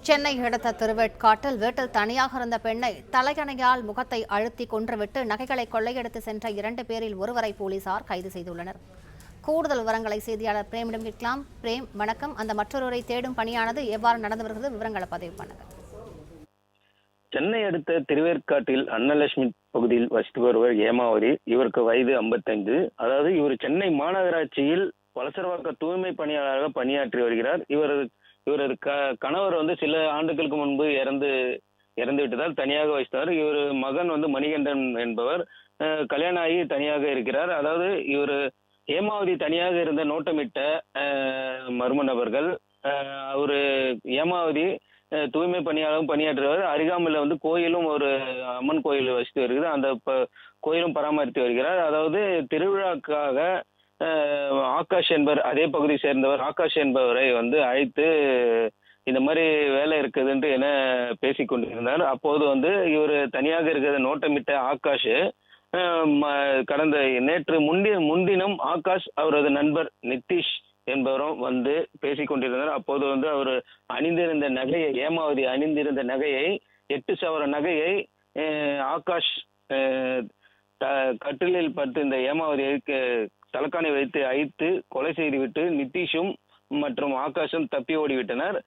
சென்னை அடுத்த திருவேற்காட்டில் வீட்டில் தனியாக இருந்த பெண்ணை தலையணையால் முகத்தை அழுத்தி கொன்றுவிட்டு நகைகளை கொள்ளையடித்து சென்ற 2 பேரில் ஒருவரை போலீசார் கைது செய்துள்ளனர். கூடுதல் விவரங்களை செய்தியாளர் பிரேமிடம் கேட்கலாம். பிரேம், வணக்கம். அந்த மற்றொருவரை தேடும் பணியானது எவ்வாறு நடந்து வருகிறது? விவரங்களை பதிவு பண்ணுங்க. சென்னை அடுத்த திருவேற்காட்டில் அன்னலட்சுமி பகுதியில் வசித்து வருவர் ஏமாவதி. இவருக்கு வயது 55. அதாவது இவர் சென்னை மாநகராட்சியில் வலசரவாக்க தூய்மை பணியாளராக பணியாற்றி வருகிறார். இவரது கணவர் சில ஆண்டுகளுக்கு முன்பு இறந்து விட்டதால் தனியாக வசித்தார். இவர் மகன் மணிகண்டன் என்பவர் கல்யாணம் ஆகி தனியாக இருக்கிறார். அதாவது இவர் ஏமாவதி தனியாக இருந்த நோட்டமிட்ட மர்ம நபர்கள் அவரு ஏமாவதி தூய்மை பணியாளரும் பணியாற்றுவார். அருகாமையில் கோயிலும் ஒரு அம்மன் கோயில் வசித்து வருகிறது. அந்த கோயிலும் பராமரித்து வருகிறார். அதாவது திருவிழாக்காக ஆகாஷ் என்பவர், அதே பகுதி சேர்ந்தவர் ஆகாஷ் என்பவரை அழைத்து இந்த மாதிரி வேலை இருக்குதுன்ட்டு என பேசி கொண்டிருந்தார். அப்போது இவர் தனியாக இருக்கிறத நோட்டமிட்ட ஆகாஷ் கடந்த நேற்று முன்தினம் ஆகாஷ் அவரது நண்பர் நிதிஷ் என்பவரும் பேசிக் கொண்டிருந்தார். அப்போது அவர் அணிந்திருந்த நகையை, ஏமாவதி அணிந்திருந்த நகையை 8 சவர நகையை ஆகாஷ் கட்டிலில் படுத்து இந்த ஏமாவதியை தலக்காணி வைத்து அழித்து கொலை செய்துவிட்டு நிதிஷும் மற்றும் ஆகாஷும் தப்பி ஓடிவிட்டனர்.